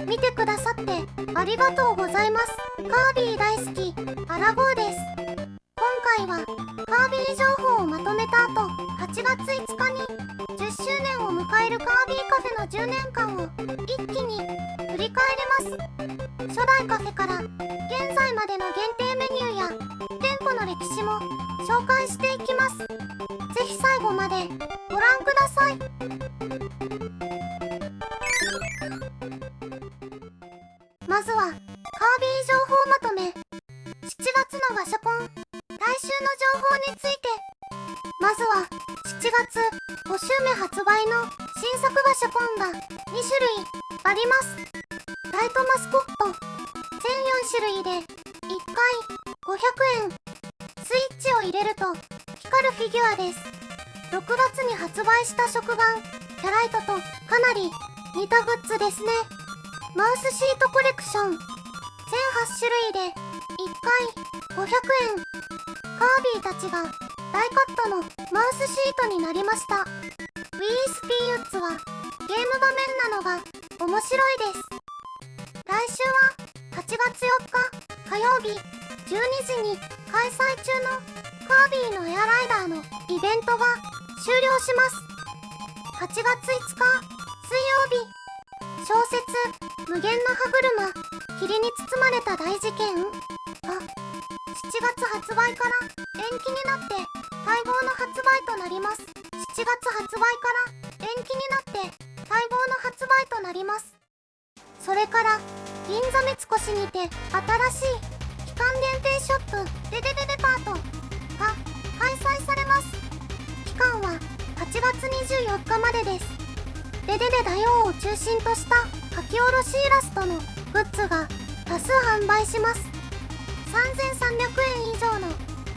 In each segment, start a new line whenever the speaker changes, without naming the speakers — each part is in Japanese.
見てくださってありがとうございます。カービィ大好きアラゴーです。今回はカービィ情報をまとめた後、8月5日に10周年を迎えるカービィカフェの10年間を一気に振り返ります。初代カフェから現在までの限定メニューや店舗の歴史も紹介していきます。ぜひ最後までご覧ください。まずはカービィ情報まとめ。7月のガシャポン来週の情報について。まずは7月5週目発売の新作ガシャポンが2種類あります。ライトマスコット全4種類で1回500円。スイッチを入れると光るフィギュアです。6月に発売した食玩キャライトとかなり似たグッズですね。マウスシートコレクション全8種類で1回500円。カービィたちが大カットのマウスシートになりました。 Wii スピーユッツはゲーム画面なのが面白いです。来週は8月4日火曜日12時に開催中のカービィのエアライダーのイベントが終了します。8月5日水曜日、小説無限の歯車霧に包まれた大事件が7月発売から延期になって待望の発売となります。7月発売から延期になって待望の発売となります。それから銀座三越にて新しい期間限定ショップデデデデパートが開催されます。期間は8月24日までです。デデデ大王を中心とした書き下ろしイラストのグッズが多数販売します。3300円以上の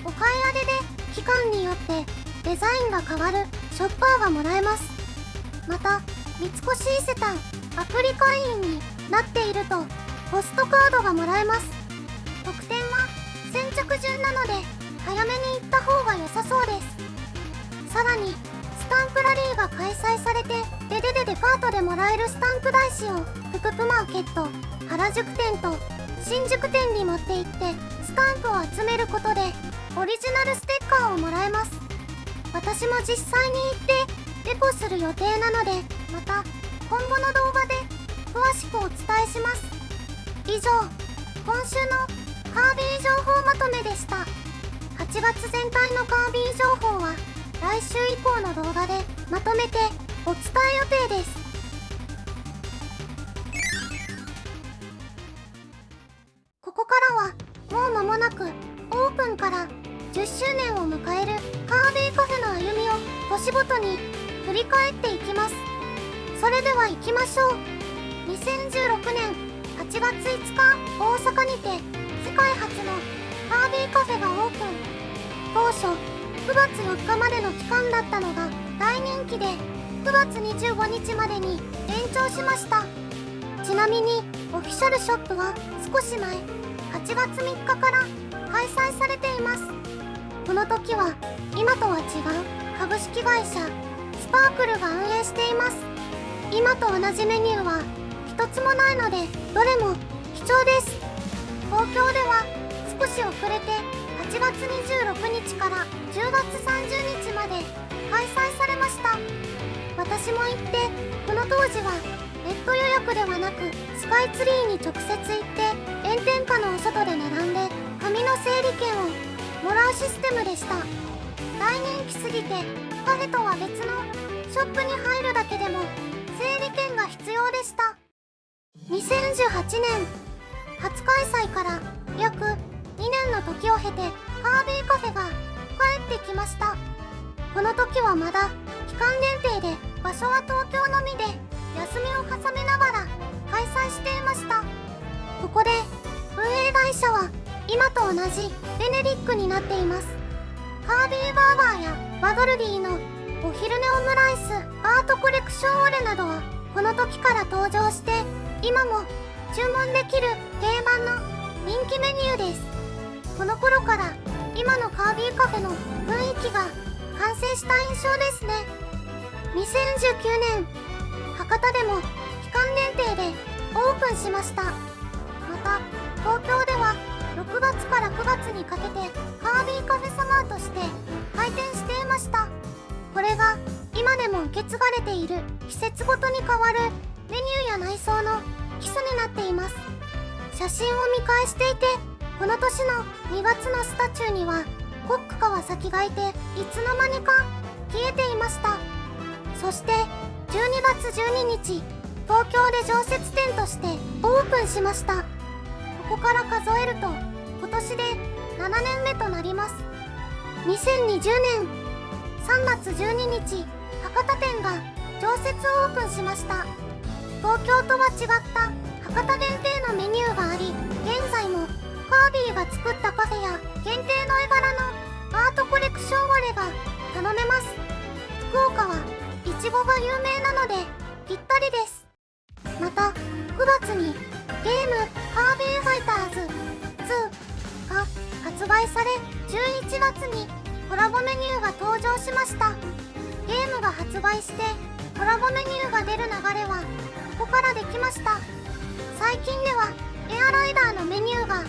お買い上げで期間によってデザインが変わるショッパーがもらえます。また三越伊勢丹アプリ会員になっているとポストカードがもらえます。特典は先着順なので早めに行った方が良さそうです。さらにスタンプラリーが開催されてデデデデパートでもらえるスタンプ台紙をプププマーケット原宿店と新宿店に持って行ってスタンプを集めることでオリジナルステッカーをもらえます。私も実際に行ってレポする予定なので、また今後の動画で詳しくお伝えします。以上、今週のカービィ情報まとめでした。8月全体のカービィ情報は来週以降の動画でまとめてお伝え予定です。ここからはもう間もなくオープンから10周年を迎えるカービィカフェの歩みを年ごとに振り返っていきます。それでは行きましょう。2016年8月5日大阪にて世界初のカービィカフェがオープン。当初9月4日までの期間だったのが大人気で9月25日までに延長しました。ちなみにオフィシャルショップは少し前8月3日から開催されています。この時は今とは違う株式会社スパークルが運営しています。今と同じメニューは一つもないのでどれも貴重です。東京では少し遅れて8月26日から10月30日まで開催されました。私も行ってこの当時はネット予約ではなくスカイツリーに直接行って炎天下のお外で並んで紙の整理券をもらうシステムでした。大人気すぎてカフェとは別のショップに入るだけでも整理券が必要でした。2018年初開催から約2年の時を経てカービィカフェが帰ってきました。この時はまだ期間限定で場所は東京のみで休みを挟みながら開催していました。ここで運営会社は今と同じベネディックになっています。カービィバーガーやバドルディのお昼寝オムライスアートコレクションオレなどはこの時から登場して今も注文できる定番の人気メニューです。この頃から今のカービィカフェの雰囲気が完成した印象ですね。2019年、博多でも期間限定でオープンしました。また、東京では6月から9月にかけてカービィカフェサマーとして開店していました。これが今でも受け継がれている季節ごとに変わるメニューや内装の基礎になっています。写真を見返していて、この年の2月のスタチューにはコック川崎がいて、いつの間にか消えていました。そして12月12日、東京で常設店としてオープンしました。ここから数えると今年で7年目となります。2020年3月12日、博多店が常設オープンしました。東京とは違った博多限定のメニューがあり、現在もカービィが作ったカフェや限定の絵柄のアートコレクション割れが頼めます。福岡はいちごが有名なのでぴったりです。また9月にゲームカービィファイターズ2が発売され、11月にコラボメニューが登場しました。ゲームが発売してコラボメニューが出る流れはここからできました。最近ではエアライダーのメニューが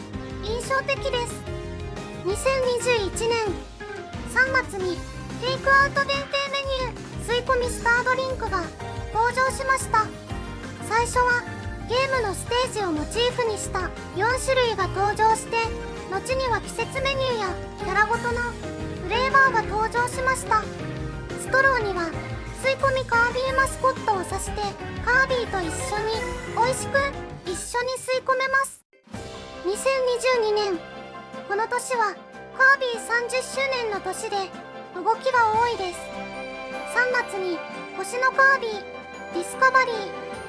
印象的です。2021年3月にテイクアウト限定メニュー吸い込みスタードリンクが登場しました。最初はゲームのステージをモチーフにした4種類が登場して、後には季節メニューやキャラごとのフレーバーが登場しました。ストローには吸い込みカービィマスコットを指してカービィと一緒に美味しく一緒に吸い込めます。2022年、この年はカービィ30周年の年で動きが多いです。3月に星のカービィディスカバリー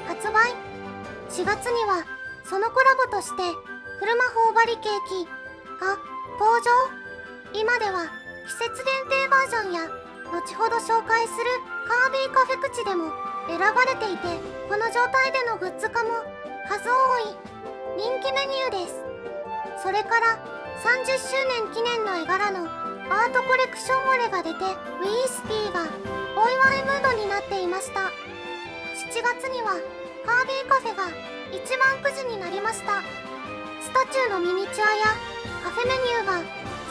発売。4月にはそのコラボとして車頬張りケーキが登場。今では季節限定バージョンや後ほど紹介するカービィカフェ口でも選ばれていて、この状態でのグッズ化も数多い人気メニューです。それから30周年記念の絵柄のアートコレクションウォレが出て、ウィースピーがお祝いムードになっていました。7月にはカービィカフェが1万くじになりました。スタチューのミニチュアやカフェメニューが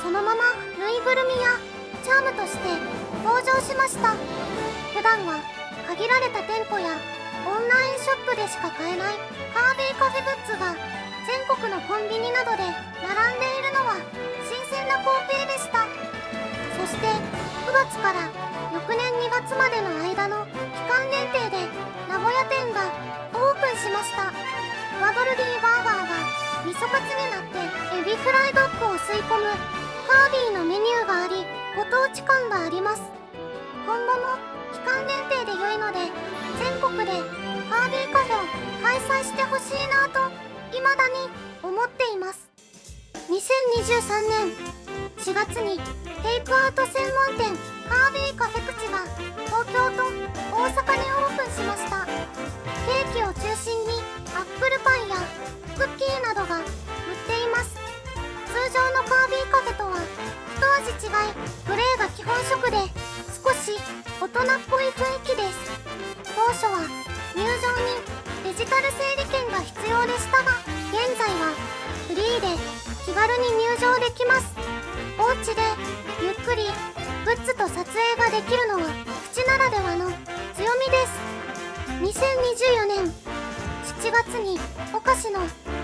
そのままぬいぐるみやチャームとして登場しました。普段は限られた店舗やオンラインショップでしか買えないカービィカフェグッズが全国のコンビニなどで並んでいるのは新鮮な光景でした。そして9月から翌年2月までの間の期間限定で名古屋店がオープンしました。ワドルディバーガーが味噌カツになってエビフライドッグを吸い込むカービィのメニューがあり、ご当地感があります。今後も期間限定で良いので、全国でカービィカフェを開催してほしいなと未だに思っています。2023年4月にテイクアウト専門店カービィカフェ口が東京と大阪にオープンしました。ケーキを中心にアップルパイやクッキーなどが売っています。通常のカービィカフェとは一味違い、グレーが基本色で少し大人っぽい雰囲気です。当初は入場にデジタル整理券が必要でしたが、現在はフリーで気軽に入場できます。お家でゆっくりグッズと撮影ができるのは口ならではの強みです。2024年7月にお菓子の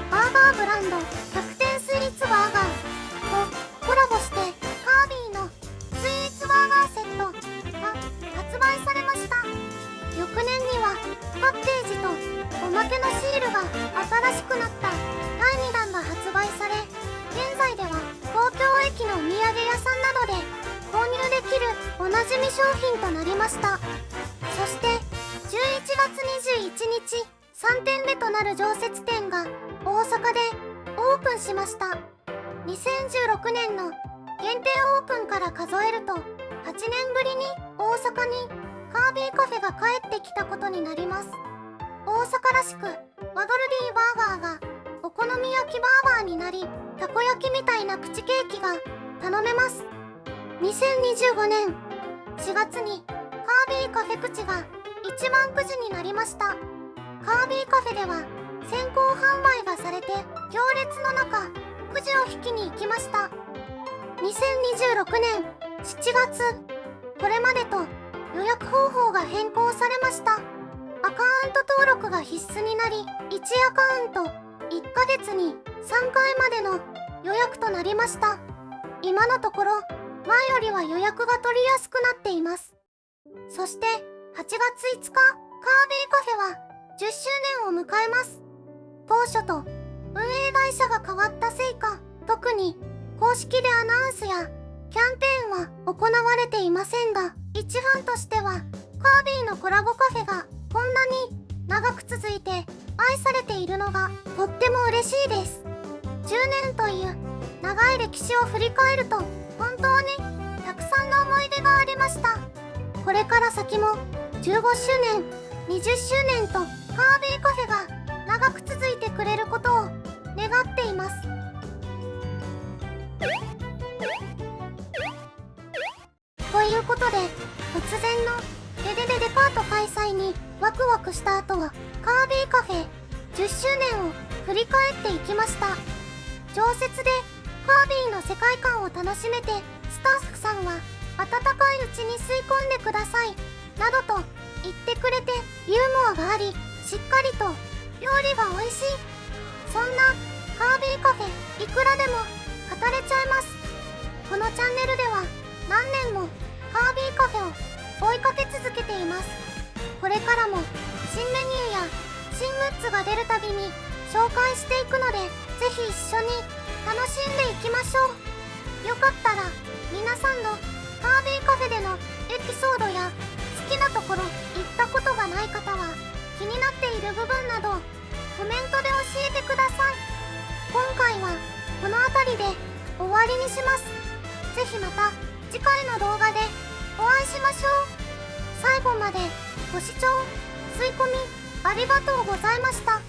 バーガーブランド100点スイーツバーガーとコラボしてカービィのスイーツバーガーセットが発売されました。翌年にはパッケージとおまけのシールが新しくなった第2弾が発売され、現在では東京駅のお土産屋さんなどで購入できるおなじみ商品となりました。そして11月21日、3店目となる常設店が大阪でオープンしました。2016年の限定オープンから数えると8年ぶりに大阪にカービィカフェが帰ってきたことになります。大阪らしくワドルディバーガーがお好み焼きバーガーになり、たこ焼きみたいなプチケーキが頼めます。2025年4月にカービィカフェくじが1万くじになりました。カービィカフェでは先行販売がされて行列の中くじを引きに行きました。2026年7月、これまでと予約方法が変更されました。アカウント登録が必須になり、1アカウント1ヶ月に3回までの予約となりました。今のところ前よりは予約が取りやすくなっています。そして8月5日、カービィカフェは10周年を迎えます。当初と運営会社が変わったせいか、特に公式でアナウンスやキャンペーンは行われていませんが、一ファンとしてはカービィのコラボカフェがこんなに長く続いて愛されているのがとっても嬉しいです。10年という長い歴史を振り返ると本当にたくさんの思い出がありました。これから先も15周年、20周年とカービィカフェが長く続いてくれることを願っています。ということで、突然のデデデデパート開催にワクワクした後はカービィカフェ10周年を振り返っていきました。常設でカービィの世界観を楽しめて、スタッフさんは温かいうちに吸い込んでくださいなどと言ってくれて、ユーモアがあり、しっかりと料理が美味しい。そんなカービィカフェ、いくらでも語れちゃいます。このチャンネルでは何年もカービィカフェを追いかけ続けています。これからも新メニューや新グッズが出るたびに紹介していくので、ぜひ一緒に楽しんでいきましょう。よかったら皆さんのカービィカフェでのエピソードや好きなところ、行ったことがない方は気になっている部分などコメントで教えてください。今回はこの辺りで終わりにします。ぜひまた次回の動画でお会いしましょう。最後までご視聴、吸い込みありがとうございました。